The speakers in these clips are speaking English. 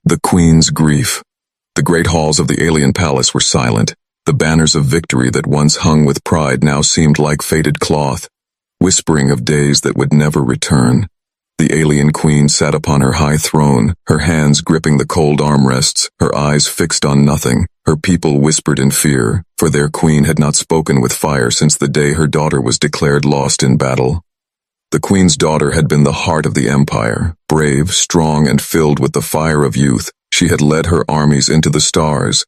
The Queen's grief. The great halls of the alien palace were silent. The banners of victory that once hung with pride now seemed like faded cloth, whispering of days that would never return. The alien queen sat upon her high throne, her hands gripping the cold armrests, her eyes fixed on nothing. Her people whispered in fear, for their queen had not spoken with fire since the day her daughter was declared lost in battle. The queen's daughter had been the heart of the empire, brave, strong, and filled with the fire of youth. She had led her armies into the stars.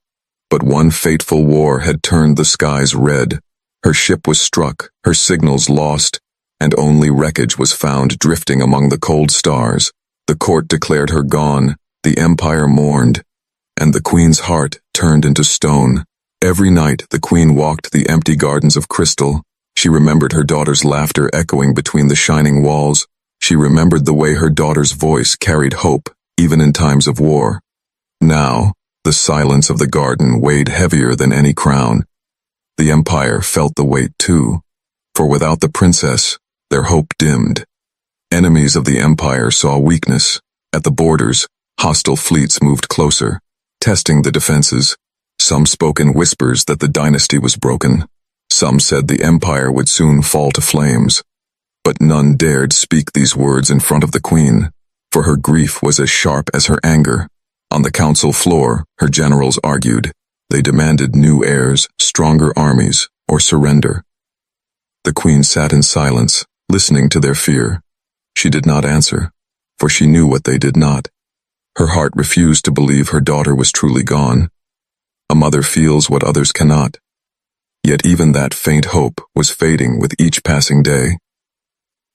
But one fateful war had turned the skies red. Her ship was struck, her signals lost, and only wreckage was found drifting among the cold stars. The court declared her gone, the empire mourned, and the queen's heart turned into stone. Every night the queen walked the empty gardens of crystal. She remembered her daughter's laughter echoing between the shining walls. She remembered the way her daughter's voice carried hope, even in times of war. Now, the silence of the garden weighed heavier than any crown. The empire felt the weight too, for without the princess, their hope dimmed. Enemies of the empire saw weakness. At the borders, hostile fleets moved closer, testing the defenses. Some spoke in whispers that the dynasty was broken. Some said the empire would soon fall to flames. But none dared speak these words in front of the queen, for her grief was as sharp as her anger. On the council floor, her generals argued. They demanded new heirs, stronger armies, or surrender. The queen sat in silence, listening to their fear. She did not answer, for she knew what they did not. Her heart refused to believe her daughter was truly gone. A mother feels what others cannot. Yet even that faint hope was fading with each passing day.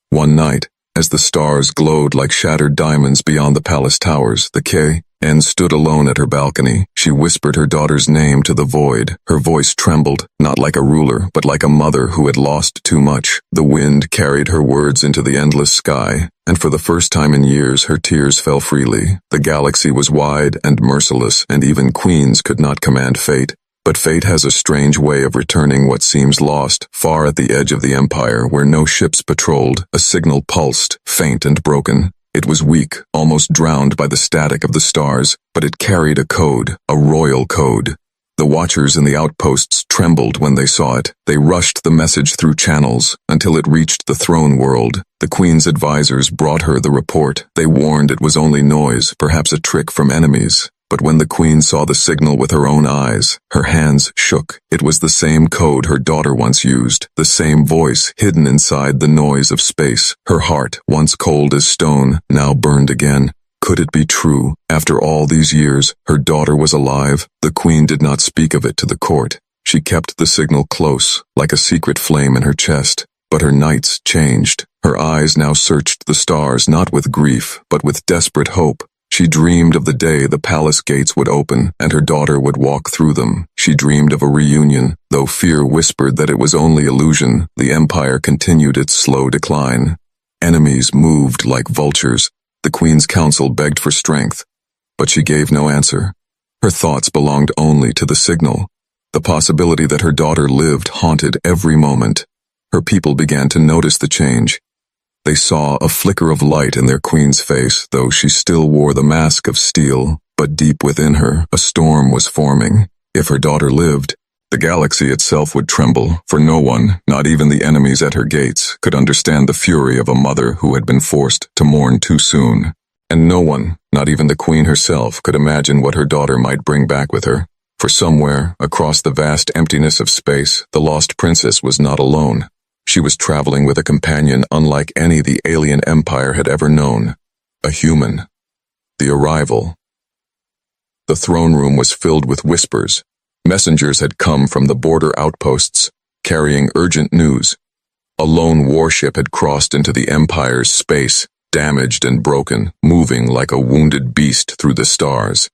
One night, as the stars glowed like shattered diamonds beyond the palace towers, the K.N. stood alone at her balcony. She whispered her daughter's name to the void. Her voice trembled, not like a ruler, but like a mother who had lost too much. The wind carried her words into the endless sky, and for the first time in years her tears fell freely. The galaxy was wide and merciless, and even queens could not command fate. But fate has a strange way of returning what seems lost. Far at the edge of the empire, where no ships patrolled, a signal pulsed, faint and broken. It was weak, almost drowned by the static of the stars, but it carried a code, a royal code. The watchers in the outposts trembled when they saw it. They rushed the message through channels until it reached the throne world. The queen's advisors brought her the report. They warned it was only noise, perhaps a trick from enemies. But when the queen saw the signal with her own eyes, her hands shook. It was the same code her daughter once used, the same voice hidden inside the noise of space. Her heart, once cold as stone, now burned again. Could it be true? After all these years, her daughter was alive. The queen did not speak of it to the court. She kept the signal close, like a secret flame in her chest. But her nights changed. Her eyes now searched the stars not with grief, but with desperate hope. She dreamed of the day the palace gates would open and her daughter would walk through them. She dreamed of a reunion. Though fear whispered that it was only illusion, the empire continued its slow decline. Enemies moved like vultures. The queen's council begged for strength, but she gave no answer. Her thoughts belonged only to the signal. The possibility that her daughter lived haunted every moment. Her people began to notice the change. They saw a flicker of light in their queen's face, though she still wore the mask of steel. But deep within her, a storm was forming. If her daughter lived, the galaxy itself would tremble, for no one, not even the enemies at her gates, could understand the fury of a mother who had been forced to mourn too soon. And no one, not even the queen herself, could imagine what her daughter might bring back with her. For somewhere, across the vast emptiness of space, the lost princess was not alone. She was traveling with a companion unlike any the alien empire had ever known. A human. The arrival. The throne room was filled with whispers. Messengers had come from the border outposts, carrying urgent news. A lone warship had crossed into the empire's space, damaged and broken, moving like a wounded beast through the stars.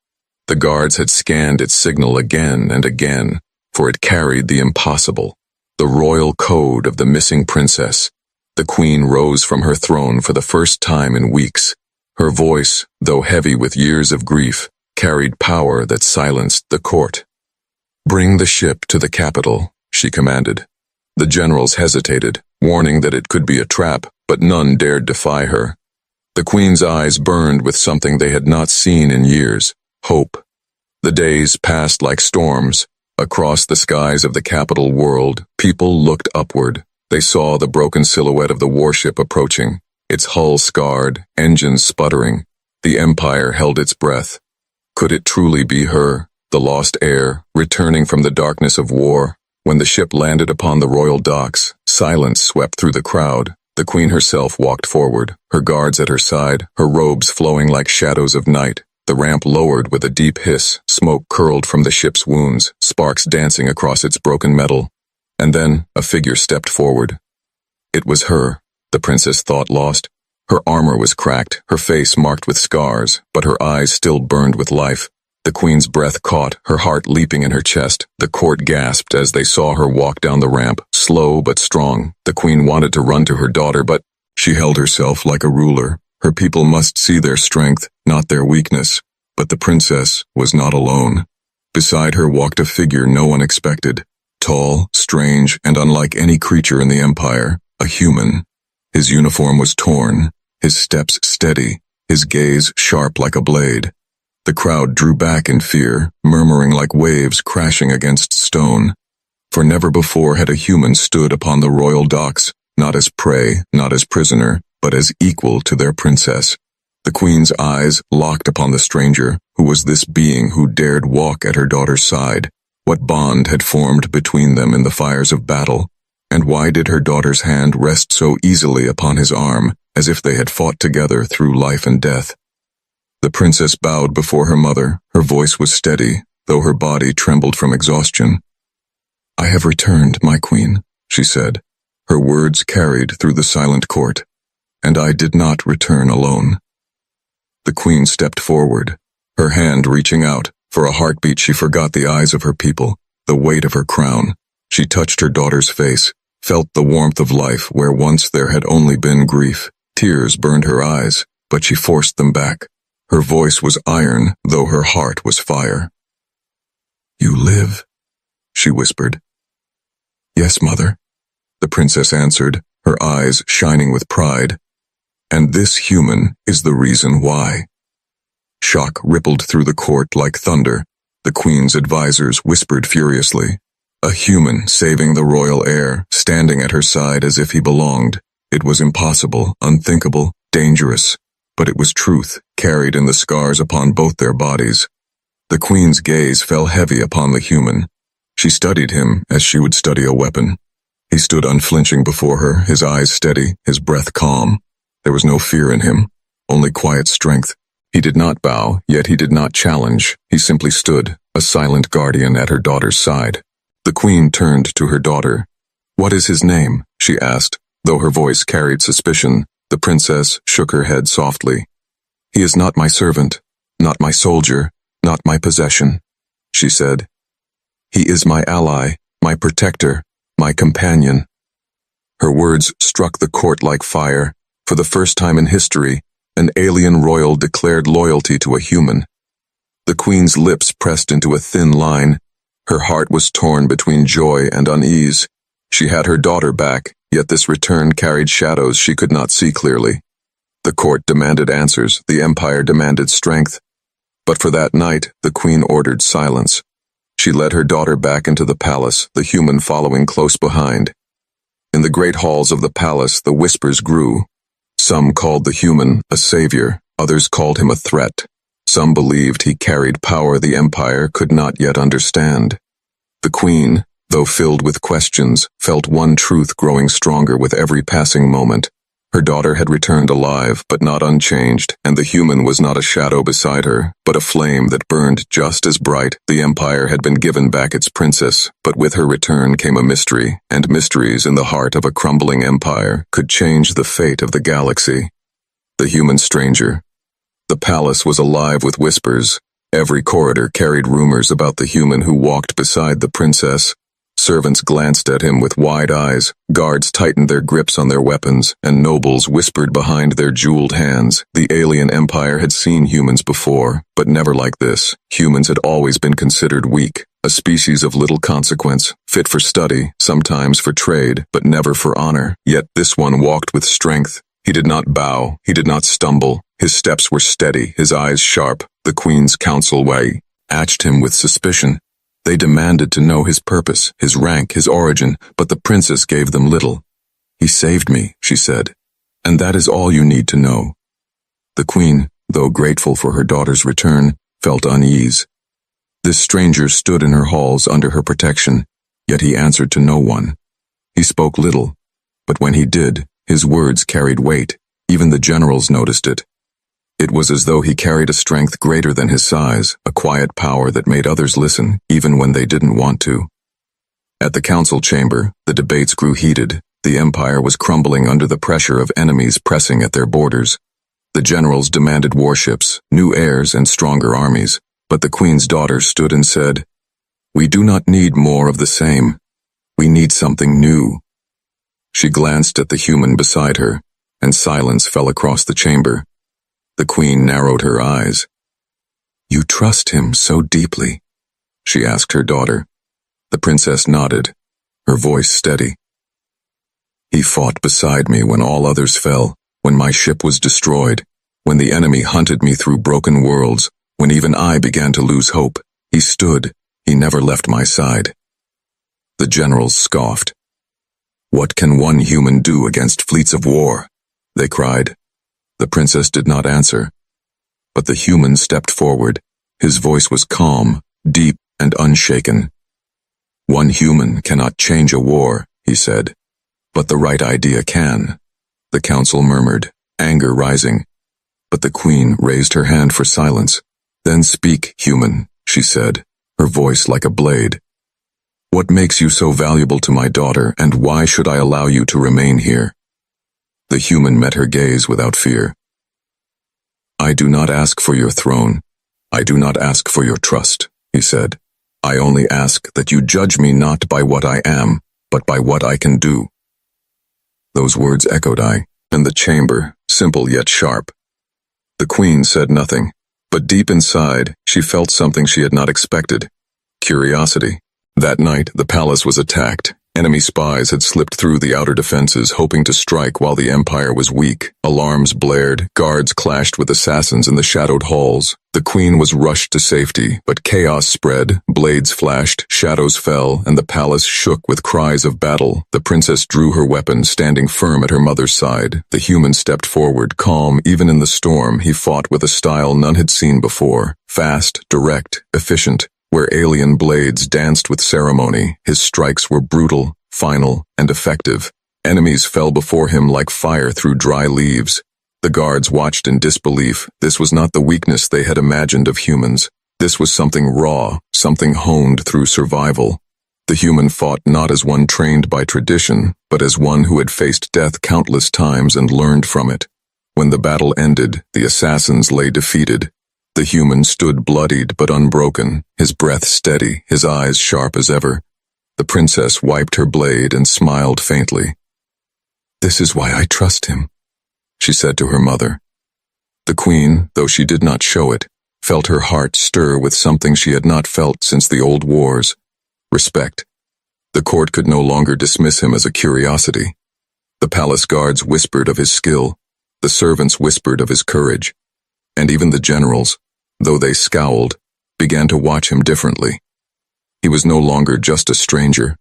The guards had scanned its signal again and again, for it carried the impossible. The royal code of the missing princess. The queen rose from her throne for the first time in weeks. Her voice, though heavy with years of grief, carried power that silenced the court. "Bring the ship to the capital," she commanded. The generals hesitated, warning that it could be a trap, but none dared defy her. The Queen's eyes burned with something they had not seen in years: hope. The days passed like storms. Across the skies of the capital world, people looked upward. They saw the broken silhouette of the warship approaching, its hull scarred, engines sputtering. The Empire held its breath. Could it truly be her, the lost heir, returning from the darkness of war? When the ship landed upon the royal docks, silence swept through the crowd. The Queen herself walked forward, her guards at her side, her robes flowing like shadows of night. The ramp lowered with a deep hiss, smoke curled from the ship's wounds, sparks dancing across its broken metal. And then a figure stepped forward. It was her, the princess thought lost. Her armor was cracked, her face marked with scars, but her eyes still burned with life. The Queen's breath caught, her heart leaping in her chest. The court gasped as they saw her walk down the ramp, slow but strong. The Queen wanted to run to her daughter, but she held herself like a ruler. Her people must see their strength, not their weakness. But the princess was not alone. Beside her walked a figure no one expected. Tall, strange, and unlike any creature in the Empire, a human. His uniform was torn, his steps steady, his gaze sharp like a blade. The crowd drew back in fear, murmuring like waves crashing against stone. For never before had a human stood upon the royal docks, not as prey, not as prisoner, but as equal to their princess. The Queen's eyes locked upon the stranger. Who was this being who dared walk at her daughter's side? What bond had formed between them in the fires of battle? And why did her daughter's hand rest so easily upon his arm, as if they had fought together through life and death? The princess bowed before her mother. Her voice was steady, though her body trembled from exhaustion. "I have returned, my queen," she said. Her words carried through the silent court. "And I did not return alone." The Queen stepped forward, her hand reaching out. For a heartbeat she forgot the eyes of her people, the weight of her crown. She touched her daughter's face, felt the warmth of life where once there had only been grief. Tears burned her eyes, but she forced them back. Her voice was iron, though her heart was fire. "You live," she whispered. "Yes, mother," the princess answered, her eyes shining with pride. "And this human is the reason why." Shock rippled through the court like thunder. The Queen's advisors whispered furiously. A human saving the royal heir, standing at her side as if he belonged. It was impossible, unthinkable, dangerous. But it was truth, carried in the scars upon both their bodies. The Queen's gaze fell heavy upon the human. She studied him as she would study a weapon. He stood unflinching before her, his eyes steady, his breath calm. There was no fear in him, only quiet strength. He did not bow, yet he did not challenge. He simply stood, a silent guardian at her daughter's side. The Queen turned to her daughter. "What is his name?" she asked, though her voice carried suspicion. The princess shook her head softly. "He is not my servant, not my soldier, not my possession," she said. "He is my ally, my protector, my companion." Her words struck the court like fire. For the first time in history, an alien royal declared loyalty to a human. The Queen's lips pressed into a thin line. Her heart was torn between joy and unease. She had her daughter back, yet this return carried shadows she could not see clearly. The court demanded answers, the Empire demanded strength. But for that night, the Queen ordered silence. She led her daughter back into the palace, the human following close behind. In the great halls of the palace, the whispers grew. Some called the human a savior, others called him a threat. Some believed he carried power the Empire could not yet understand. The Queen, though filled with questions, felt one truth growing stronger with every passing moment. Her daughter had returned alive, but not unchanged, and the human was not a shadow beside her, but a flame that burned just as bright. The Empire had been given back its princess, but with her return came a mystery, and mysteries in the heart of a crumbling empire could change the fate of the galaxy. The human stranger. The palace was alive with whispers. Every corridor carried rumors about the human who walked beside the princess. Servants glanced at him with wide eyes, guards tightened their grips on their weapons, and nobles whispered behind their jeweled hands. The alien empire had seen humans before, but never like this. Humans had always been considered weak, a species of little consequence, fit for study, sometimes for trade, but never for honor. Yet this one walked with strength. He did not bow, he did not stumble. His steps were steady, his eyes sharp. The Queen's counsel way atched him with suspicion. They demanded to know his purpose, his rank, his origin, but the princess gave them little. "He saved me," she said, "and that is all you need to know." The Queen, though grateful for her daughter's return, felt unease. This stranger stood in her halls under her protection, yet he answered to no one. He spoke little, but when he did, his words carried weight. Even the generals noticed it. It was as though he carried a strength greater than his size, a quiet power that made others listen, even when they didn't want to. At the council chamber, the debates grew heated. The empire was crumbling under the pressure of enemies pressing at their borders. The generals demanded warships, new heirs, and stronger armies, but the Queen's daughter stood and said, "We do not need more of the same. We need something new." She glanced at the human beside her, and silence fell across the chamber. The Queen narrowed her eyes. "You trust him so deeply?" she asked her daughter. The princess nodded, her voice steady. "He fought beside me when all others fell, when my ship was destroyed, when the enemy hunted me through broken worlds, when even I began to lose hope. He stood, he never left my side." The generals scoffed. "What can one human do against fleets of war?" they cried. The princess did not answer, but the human stepped forward. His voice was calm, deep, and unshaken. "One human cannot change a war," he said, "but the right idea can." The council murmured, anger rising, but the Queen raised her hand for silence. "Then speak, human," she said, her voice like a blade. "What makes you so valuable to my daughter, and why should I allow you to remain here?" The human met her gaze without fear. "I do not ask for your throne. I do not ask for your trust," he said. "I only ask that you judge me not by what I am, but by what I can do." Those words echoed in the chamber, simple yet sharp. The Queen said nothing, but deep inside, she felt something she had not expected: curiosity. That night, the palace was attacked. Enemy spies had slipped through the outer defenses, hoping to strike while the empire was weak. Alarms blared, guards clashed with assassins in the shadowed halls. The Queen was rushed to safety, but chaos spread, blades flashed, shadows fell, and the palace shook with cries of battle. The princess drew her weapon, standing firm at her mother's side. The human stepped forward, calm even in the storm. He fought with a style none had seen before. Fast, direct, efficient. Where alien blades danced with ceremony, his strikes were brutal, final, and effective. Enemies fell before him like fire through dry leaves. The guards watched in disbelief. This was not the weakness they had imagined of humans. This was something raw, something honed through survival. The human fought not as one trained by tradition, but as one who had faced death countless times and learned from it. When the battle ended, the assassins lay defeated. The human stood bloodied but unbroken, his breath steady, his eyes sharp as ever. The princess wiped her blade and smiled faintly. "This is why I trust him," she said to her mother. The Queen, though she did not show it, felt her heart stir with something she had not felt since the old wars: respect. The court could no longer dismiss him as a curiosity. The palace guards whispered of his skill, the servants whispered of his courage, and even the generals, though they scowled, began to watch him differently. He was no longer just a stranger.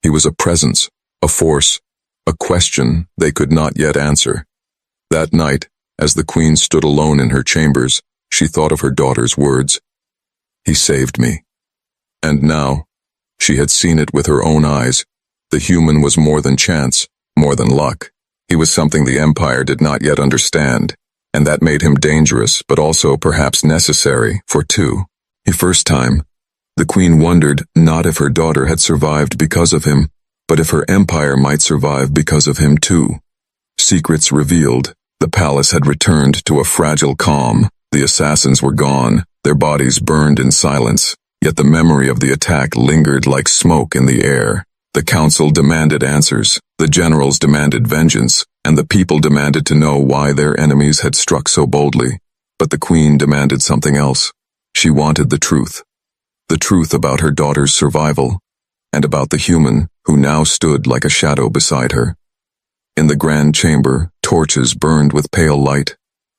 He was a presence, a force, a question they could not yet answer. That night, as the Queen stood alone in her chambers, she thought of her daughter's words. "He saved me." And now, she had seen it with her own eyes. The human was more than chance, more than luck. He was something the Empire did not yet understand, and that made him dangerous, but also perhaps necessary, for two. The first time, the Queen wondered not if her daughter had survived because of him, but if her empire might survive because of him too. Secrets revealed, the palace had returned to a fragile calm. The assassins were gone, their bodies burned in silence, yet the memory of the attack lingered like smoke in the air. The council demanded answers, the generals demanded vengeance, and the people demanded to know why their enemies had struck so boldly. But the Queen demanded something else. She wanted the truth about her daughter's survival, and about the human who now stood like a shadow beside her. In the grand chamber, torches burned with pale light.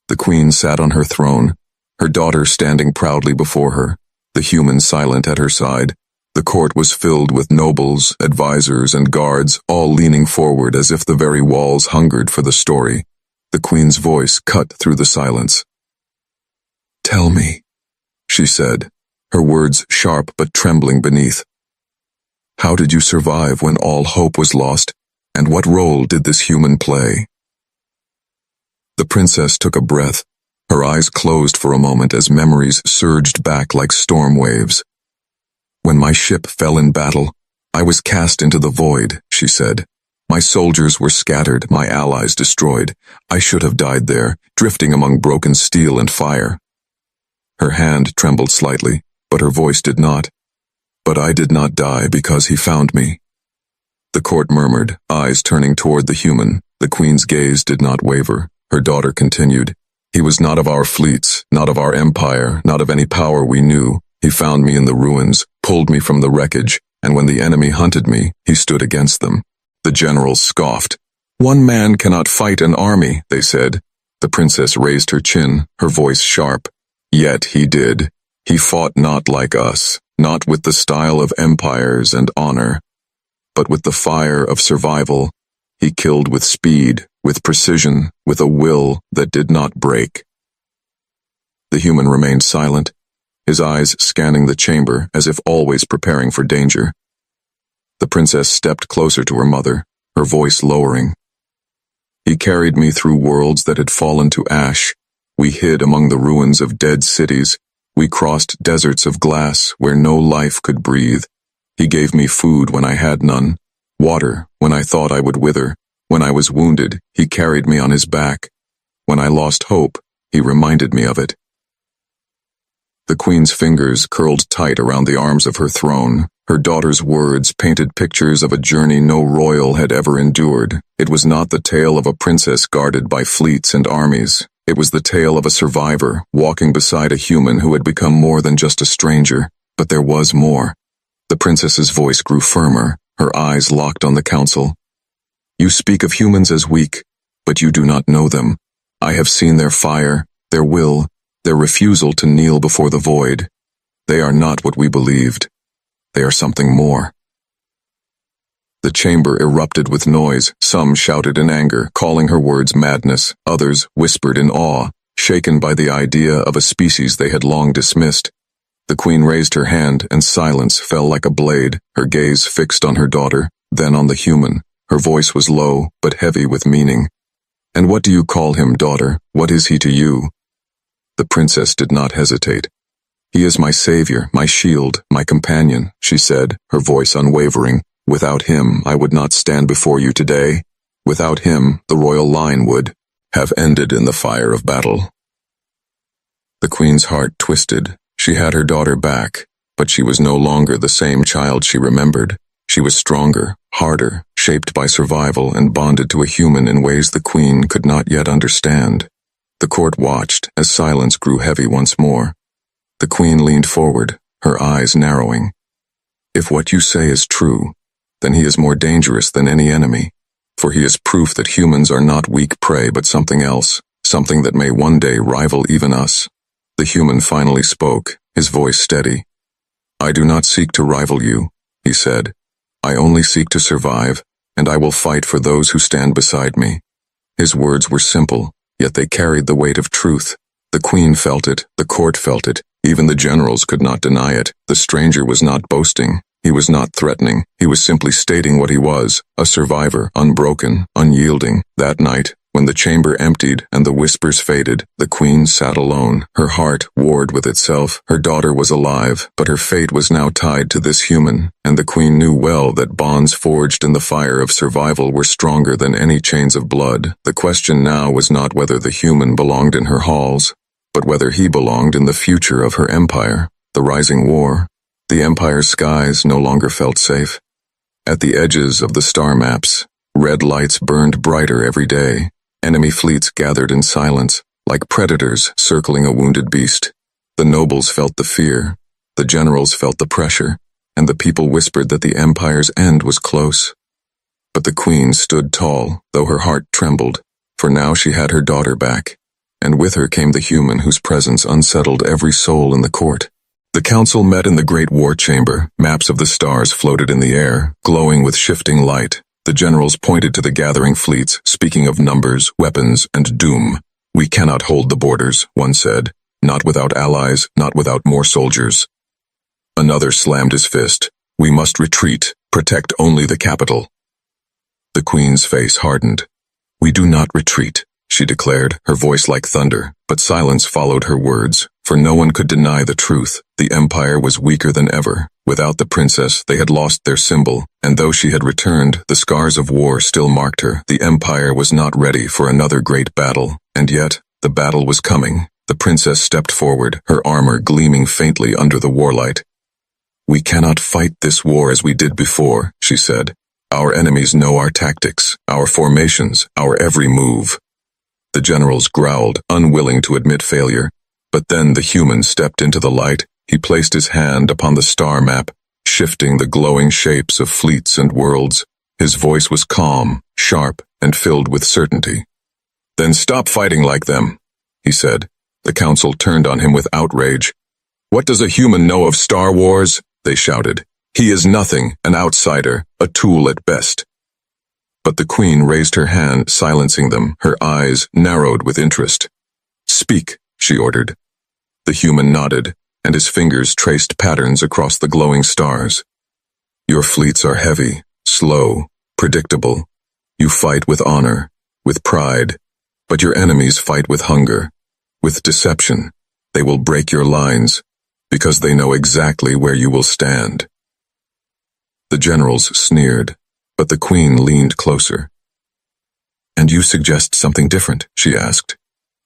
The queen sat on her throne, her daughter standing proudly before her, the human silent at her side. The court was filled with nobles, advisors, and guards, all leaning forward as if the very walls hungered for the story. The queen's voice cut through the silence. "Tell me," she said, her words sharp but trembling beneath. "How did you survive when all hope was lost, and what role did this human play?" The princess took a breath, her eyes closed for a moment as memories surged back like storm waves. "When my ship fell in battle, I was cast into the void," she said. "My soldiers were scattered, my allies destroyed. I should have died there, drifting among broken steel and fire." Her hand trembled slightly, but her voice did not. "But I did not die because he found me." The court murmured, eyes turning toward the human. The queen's gaze did not waver. Her daughter continued, "He was not of our fleets, not of our empire, not of any power we knew. He found me in the ruins, pulled me from the wreckage, and when the enemy hunted me, he stood against them." The generals scoffed. "One man cannot fight an army," they said. The princess raised her chin, her voice sharp. "Yet he did. He fought not like us, not with the style of empires and honor, but with the fire of survival. He killed with speed, with precision, with a will that did not break." The human remained silent, his eyes scanning the chamber as if always preparing for danger. The princess stepped closer to her mother, her voice lowering. "He carried me through worlds that had fallen to ash. We hid among the ruins of dead cities. We crossed deserts of glass where no life could breathe. He gave me food when I had none, water when I thought I would wither. When I was wounded, he carried me on his back. When I lost hope, he reminded me of it." The queen's fingers curled tight around the arms of her throne. Her daughter's words painted pictures of a journey no royal had ever endured. It was not the tale of a princess guarded by fleets and armies. It was the tale of a survivor walking beside a human who had become more than just a stranger. But there was more. The princess's voice grew firmer, her eyes locked on the council. "You speak of humans as weak, but you do not know them. I have seen their fire, their will, their refusal to kneel before the void. They are not what we believed. They are something more." The chamber erupted with noise. Some shouted in anger, calling her words madness. Others whispered in awe, shaken by the idea of a species they had long dismissed. The queen raised her hand, and silence fell like a blade, her gaze fixed on her daughter, then on the human. Her voice was low, but heavy with meaning. "And what do you call him, daughter? What is he to you?" The princess did not hesitate. "He is my savior, my shield, my companion," she said, her voice unwavering. "Without him, I would not stand before you today. Without him, the royal line would have ended in the fire of battle." The queen's heart twisted. She had her daughter back, but she was no longer the same child she remembered. She was stronger, harder, shaped by survival and bonded to a human in ways the queen could not yet understand. The court watched as silence grew heavy once more. The queen leaned forward, her eyes narrowing. "If what you say is true, then he is more dangerous than any enemy, for he is proof that humans are not weak prey but something else, something that may one day rival even us." The human finally spoke, his voice steady. "I do not seek to rival you," he said. "I only seek to survive, and I will fight for those who stand beside me." His words were simple, yet they carried the weight of truth. The queen felt it, the court felt it, even the generals could not deny it. The stranger was not boasting, he was not threatening, he was simply stating what he was, a survivor, unbroken, unyielding. That night, when the chamber emptied and the whispers faded, the queen sat alone, her heart warred with itself. Her daughter was alive, but her fate was now tied to this human, and the queen knew well that bonds forged in the fire of survival were stronger than any chains of blood. The question now was not whether the human belonged in her halls, but whether he belonged in the future of her empire, the rising war. The empire's skies no longer felt safe. At the edges of the star maps, red lights burned brighter every day. Enemy fleets gathered in silence, like predators circling a wounded beast. The nobles felt the fear, the generals felt the pressure, and the people whispered that the empire's end was close. But the queen stood tall, though her heart trembled, for now she had her daughter back, and with her came the human whose presence unsettled every soul in the court. The council met in the great war chamber. Maps of the stars floated in the air, glowing with shifting light. The generals pointed to the gathering fleets, speaking of numbers, weapons, and doom. "We cannot hold the borders," one said. "Not without allies, not without more soldiers." Another slammed his fist. "We must retreat, protect only the capital." The queen's face hardened. "We do not retreat," she declared, her voice like thunder, but silence followed her words, for no one could deny the truth. The empire was weaker than ever. Without the princess, they had lost their symbol, and though she had returned, the scars of war still marked her. The empire was not ready for another great battle, and yet, the battle was coming. The princess stepped forward, her armor gleaming faintly under the warlight. "We cannot fight this war as we did before," she said. "Our enemies know our tactics, our formations, our every move." The generals growled, unwilling to admit failure. But then the human stepped into the light. He placed his hand upon the star map, shifting the glowing shapes of fleets and worlds. His voice was calm, sharp, and filled with certainty. "Then stop fighting like them," he said. The council turned on him with outrage. "What does a human know of Star Wars?" they shouted. "He is nothing, an outsider, a tool at best." But the queen raised her hand, silencing them, her eyes narrowed with interest. "Speak," she ordered. The human nodded, and his fingers traced patterns across the glowing stars. "Your fleets are heavy, slow, predictable. You fight with honor, with pride, but your enemies fight with hunger, with deception. They will break your lines, because they know exactly where you will stand." The generals sneered, but the queen leaned closer. "And you suggest something different?" she asked.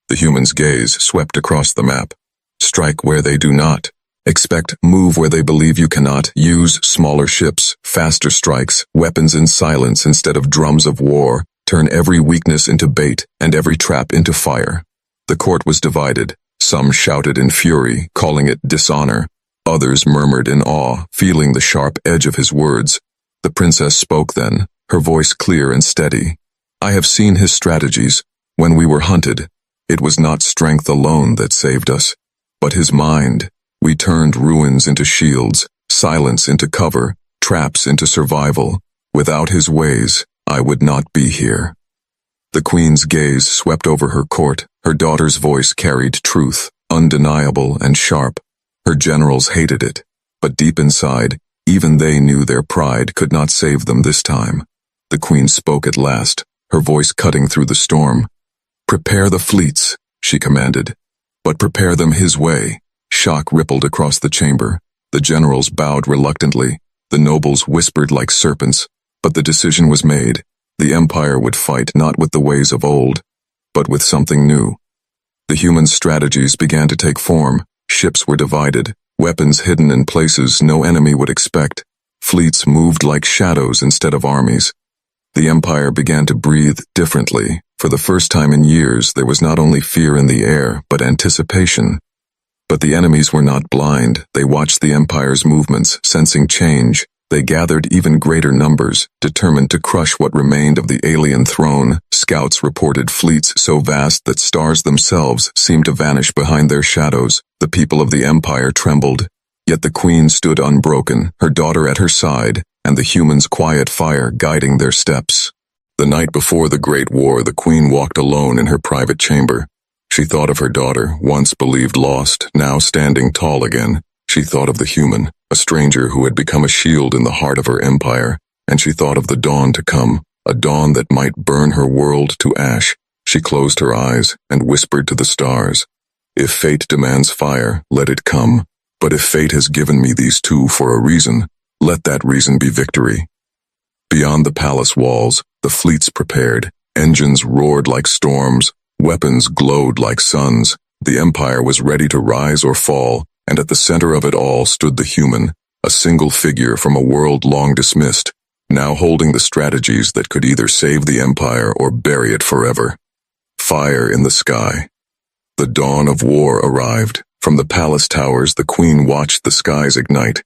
The human's gaze swept across the map. "Strike where they do not. Expect, move where they believe you cannot. Use smaller ships, faster strikes, weapons in silence instead of drums of war. Turn every weakness into bait and every trap into fire." The court was divided. Some shouted in fury, calling it dishonor. Others murmured in awe, feeling the sharp edge of his words. The princess spoke then, her voice clear and steady. "I have seen his strategies. When we were hunted, it was not strength alone that saved us, but his mind. We turned ruins into shields, silence into cover, traps into survival. Without his ways, I would not be here." The queen's gaze swept over her court. Her daughter's voice carried truth, undeniable and sharp. Her generals hated it, but deep inside, even they knew their pride could not save them this time. The queen spoke at last, her voice cutting through the storm. "Prepare the fleets," she commanded, "but prepare them his way." Shock rippled across the chamber. The generals bowed reluctantly. The nobles whispered like serpents, but the decision was made. The empire would fight not with the ways of old, but with something new. The human strategies began to take form. Ships were divided, weapons hidden in places no enemy would expect. Fleets moved like shadows instead of armies. The empire began to breathe differently. For the first time in years, there was not only fear in the air, but anticipation. But the enemies were not blind. They watched the empire's movements, sensing change. They gathered even greater numbers, determined to crush what remained of the alien throne. Scouts reported fleets so vast that stars themselves seemed to vanish behind their shadows. The people of the empire trembled. Yet the queen stood unbroken, her daughter at her side, and the humans' quiet fire guiding their steps. The night before the Great War, the queen walked alone in her private chamber. She thought of her daughter, once believed lost, now standing tall again. She thought of the human, a stranger who had become a shield in the heart of her empire, and she thought of the dawn to come, a dawn that might burn her world to ash. She closed her eyes and whispered to the stars, "If fate demands fire, let it come. But if fate has given me these two for a reason, let that reason be victory." Beyond the palace walls, the fleets prepared. Engines roared like storms, weapons glowed like suns. The empire was ready to rise or fall, and at the center of it all stood the human, a single figure from a world long dismissed, now holding the strategies that could either save the empire or bury it forever. Fire in the sky. The dawn of war arrived. From the palace towers, the queen watched the skies ignite.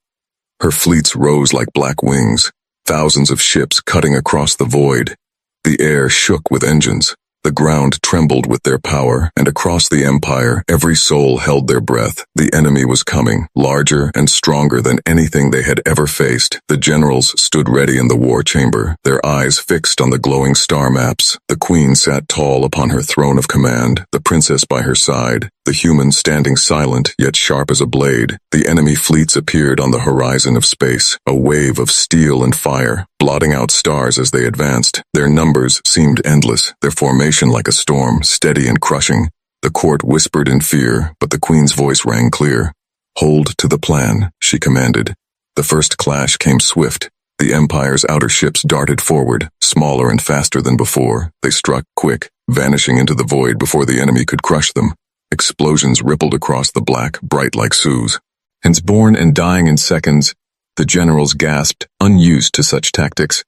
Her fleets rose like black wings, thousands of ships cutting across the void. The air shook with engines. The ground trembled with their power, and across the empire, every soul held their breath. The enemy was coming, larger and stronger than anything they had ever faced. The generals stood ready in the war chamber, their eyes fixed on the glowing star maps. The queen sat tall upon her throne of command, the princess by her side, the human standing silent yet sharp as a blade. The enemy fleets appeared on the horizon of space, a wave of steel and fire, blotting out stars as they advanced. Their numbers seemed endless, their formation like a storm, steady and crushing. The court whispered in fear, but the queen's voice rang clear. "Hold to the plan," she commanded. The first clash came swift. The Empire's outer ships darted forward, smaller and faster than before. They struck quick, vanishing into the void before the enemy could crush them. Explosions rippled across the black, bright like Sue's. Hence born and dying in seconds, the generals gasped, unused to such tactics.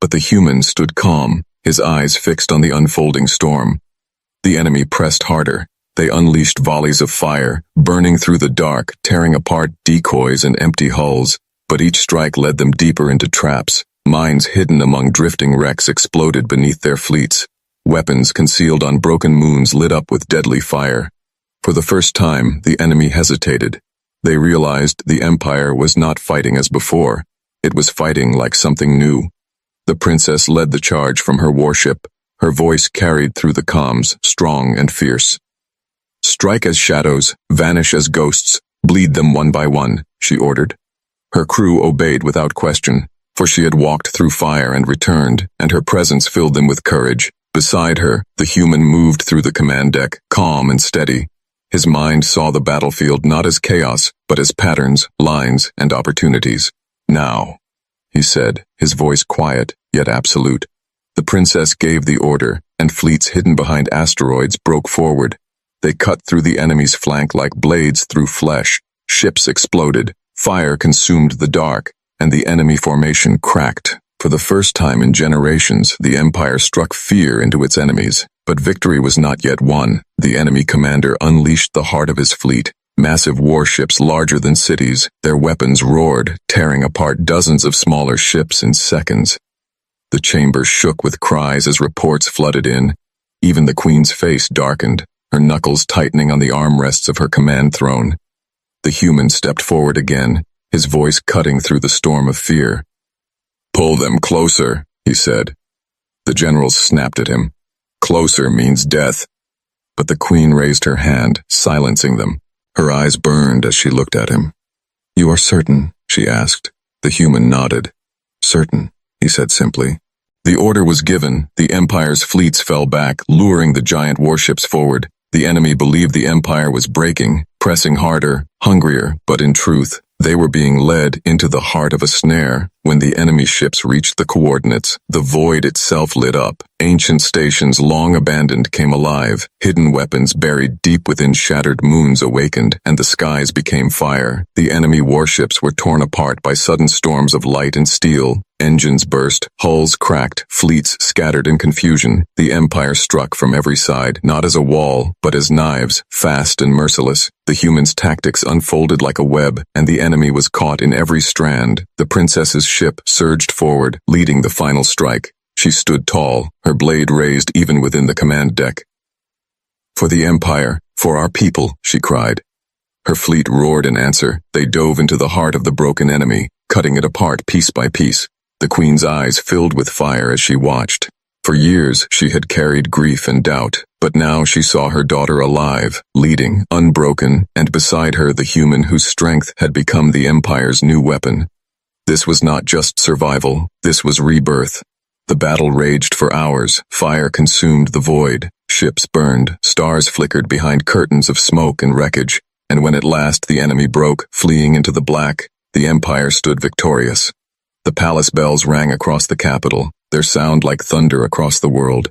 But the human stood calm, his eyes fixed on the unfolding storm. The enemy pressed harder. They unleashed volleys of fire, burning through the dark, tearing apart decoys and empty hulls. But each strike led them deeper into traps. Mines hidden among drifting wrecks exploded beneath their fleets. Weapons concealed on broken moons lit up with deadly fire. For the first time, the enemy hesitated. They realized the Empire was not fighting as before. It was fighting like something new. The princess led the charge from her warship. Her voice carried through the comms, strong and fierce. "Strike as shadows, vanish as ghosts, bleed them one by one," she ordered. Her crew obeyed without question, for she had walked through fire and returned, and her presence filled them with courage. Beside her, the human moved through the command deck, calm and steady. His mind saw the battlefield not as chaos, but as patterns, lines, and opportunities. "Now," he said, his voice quiet, yet absolute. The princess gave the order, and fleets hidden behind asteroids broke forward. They cut through the enemy's flank like blades through flesh. Ships exploded, fire consumed the dark, and the enemy formation cracked. For the first time in generations, the Empire struck fear into its enemies. But victory was not yet won. The enemy commander unleashed the heart of his fleet. Massive warships larger than cities, their weapons roared, tearing apart dozens of smaller ships in seconds. The chamber shook with cries as reports flooded in. Even the queen's face darkened, her knuckles tightening on the armrests of her command throne. The human stepped forward again, his voice cutting through the storm of fear. "Pull them closer," he said. The generals snapped at him. "Closer means death." But the queen raised her hand, silencing them. Her eyes burned as she looked at him. "You are certain?" she asked. The human nodded. "Certain," he said simply. The order was given. The Empire's fleets fell back, luring the giant warships forward. The enemy believed the Empire was breaking, pressing harder, hungrier, but in truth, they were being led into the heart of a snare. When the enemy ships reached the coordinates, the void itself lit up. Ancient stations long abandoned came alive. Hidden weapons buried deep within shattered moons awakened, and the skies became fire. The enemy warships were torn apart by sudden storms of light and steel. Engines burst, hulls cracked, fleets scattered in confusion. The Empire struck from every side, not as a wall, but as knives, fast and merciless. The humans' tactics unfolded like a web, and the enemy was caught in every strand. The princess's ship surged forward, leading the final strike. She stood tall, her blade raised even within the command deck. "For the Empire, for our people," she cried. Her fleet roared in answer. They dove into the heart of the broken enemy, cutting it apart piece by piece. The queen's eyes filled with fire as she watched. For years, she had carried grief and doubt, but now she saw her daughter alive, leading, unbroken, and beside her the human whose strength had become the Empire's new weapon. This was not just survival, this was rebirth. The battle raged for hours, fire consumed the void, ships burned, stars flickered behind curtains of smoke and wreckage, and when at last the enemy broke, fleeing into the black, the Empire stood victorious. The palace bells rang across the capital, their sound like thunder across the world.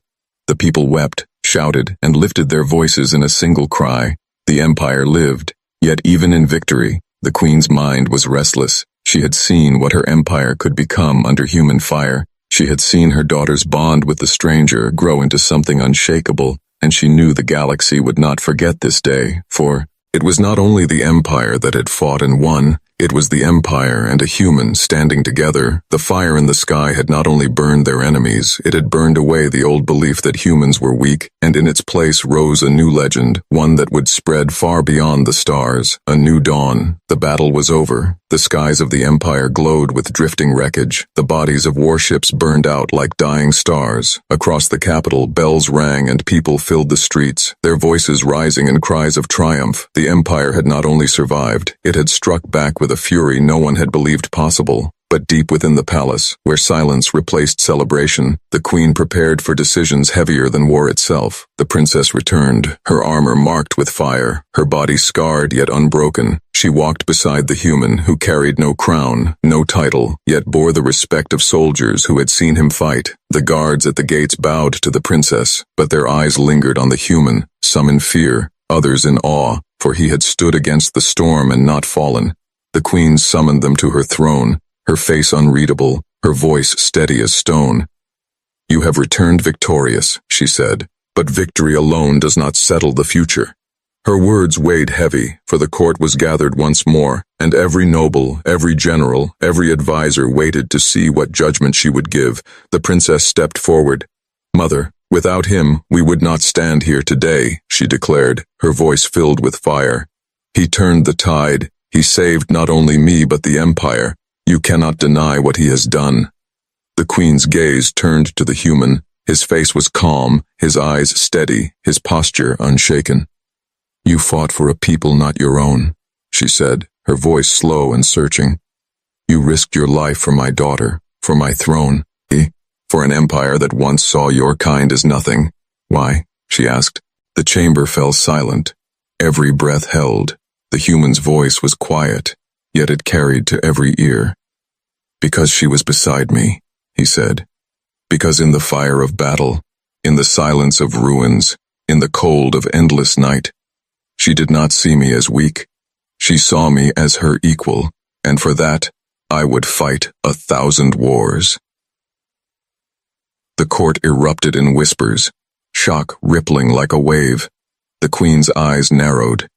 The people wept, shouted, and lifted their voices in a single cry. The Empire lived, yet even in victory, the queen's mind was restless. She had seen what her empire could become under human fire. She had seen her daughter's bond with the stranger grow into something unshakable, and she knew the galaxy would not forget this day, for it was not only the Empire that had fought and won, It was the Empire and a human standing together. The fire in the sky had not only burned their enemies, it had burned away the old belief that humans were weak, and in its place rose a new legend, one that would spread far beyond the stars. A new dawn. The battle was over. The skies of the Empire glowed with drifting wreckage. The bodies of warships burned out like dying stars. Across the capital, bells rang and people filled the streets, their voices rising in cries of triumph. The Empire had not only survived, it had struck back with a fury no one had believed possible. But deep within the palace, where silence replaced celebration, the queen prepared for decisions heavier than war itself. The princess returned, her armor marked with fire, her body scarred yet unbroken. She walked beside the human who carried no crown, no title, yet bore the respect of soldiers who had seen him fight. The guards at the gates bowed to the princess, but their eyes lingered on the human, some in fear, others in awe, for he had stood against the storm and not fallen. The queen summoned them to her throne, her face unreadable, her voice steady as stone. "You have returned victorious," she said, "but victory alone does not settle the future." Her words weighed heavy, for the court was gathered once more, and every noble, every general, every advisor waited to see what judgment she would give. The princess stepped forward. "Mother, without him, we would not stand here today," she declared, her voice filled with fire. "He turned the tide. He saved not only me but the Empire. You cannot deny what he has done." The queen's gaze turned to the human. His face was calm, his eyes steady, his posture unshaken. "You fought for a people not your own," she said, her voice slow and searching. "You risked your life for my daughter, for my throne, for an empire that once saw your kind as nothing." "Why?" she asked. The chamber fell silent. Every breath held. The human's voice was quiet, yet it carried to every ear. "Because she was beside me," he said. "Because in the fire of battle, in the silence of ruins, in the cold of endless night, she did not see me as weak. She saw me as her equal, and for that, I would fight 1,000 wars." The court erupted in whispers, shock rippling like a wave. The queen's eyes narrowed,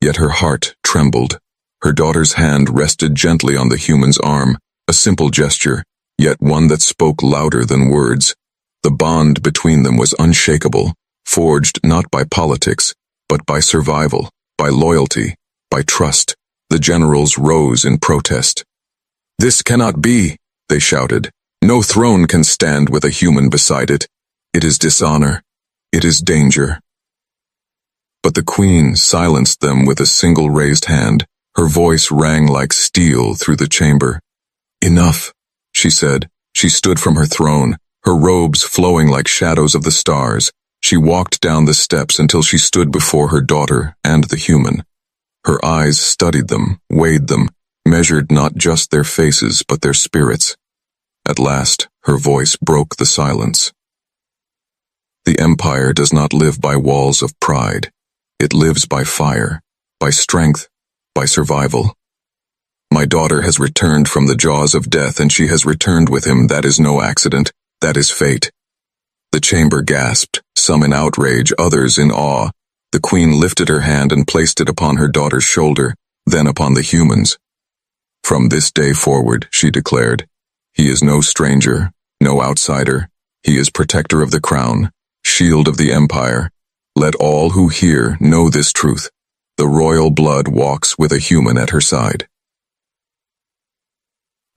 yet her heart trembled. Her daughter's hand rested gently on the human's arm, a simple gesture, yet one that spoke louder than words. The bond between them was unshakable, forged not by politics, but by survival, by loyalty, by trust. The generals rose in protest. "This cannot be," they shouted. "No throne can stand with a human beside it. It is dishonor. It is danger." But the queen silenced them with a single raised hand. Her voice rang like steel through the chamber. "Enough," she said. She stood from her throne, her robes flowing like shadows of the stars. She walked down the steps until she stood before her daughter and the human. Her eyes studied them, weighed them, measured not just their faces but their spirits. At last, her voice broke the silence. "The Empire does not live by walls of pride. It lives by fire, by strength, by survival. My daughter has returned from the jaws of death, and she has returned with him. That is no accident. That is fate." The chamber gasped, some in outrage, others in awe. The queen lifted her hand and placed it upon her daughter's shoulder, then upon the human's. "From this day forward," she declared, "he is no stranger, no outsider. He is protector of the crown, shield of the Empire. Let all who hear know this truth. The royal blood walks with a human at her side."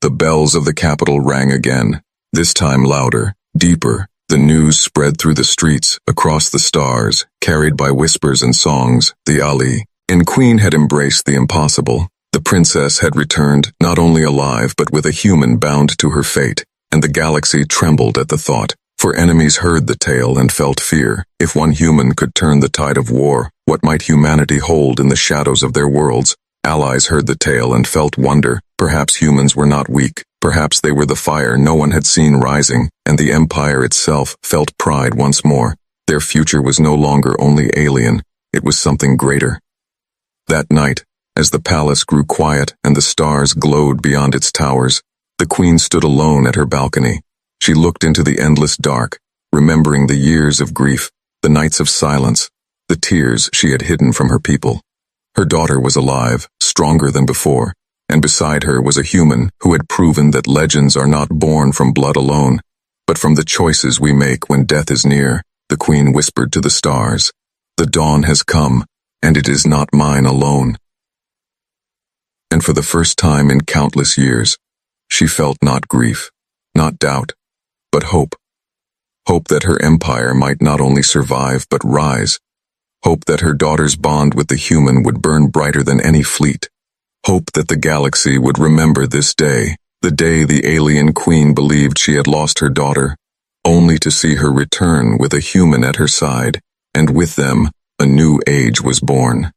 The bells of the capital rang again, this time louder, deeper. The news spread through the streets, across the stars, carried by whispers and songs. The Ali, and queen had embraced the impossible. The princess had returned, not only alive but with a human bound to her fate, and the galaxy trembled at the thought. For enemies heard the tale and felt fear. If one human could turn the tide of war, what might humanity hold in the shadows of their worlds? Allies heard the tale and felt wonder. Perhaps humans were not weak. Perhaps they were the fire no one had seen rising, and the Empire itself felt pride once more. Their future was no longer only alien, it was something greater. That night, as the palace grew quiet and the stars glowed beyond its towers, the queen stood alone at her balcony. She looked into the endless dark, remembering the years of grief, the nights of silence, the tears she had hidden from her people. Her daughter was alive, stronger than before, and beside her was a human who had proven that legends are not born from blood alone, but from the choices we make when death is near. The queen whispered to the stars, "The dawn has come, and it is not mine alone." And for the first time in countless years, she felt not grief, not doubt, but hope. Hope that her empire might not only survive but rise. Hope that her daughter's bond with the human would burn brighter than any fleet. Hope that the galaxy would remember this day, the day the alien queen believed she had lost her daughter, only to see her return with a human at her side, and with them, a new age was born.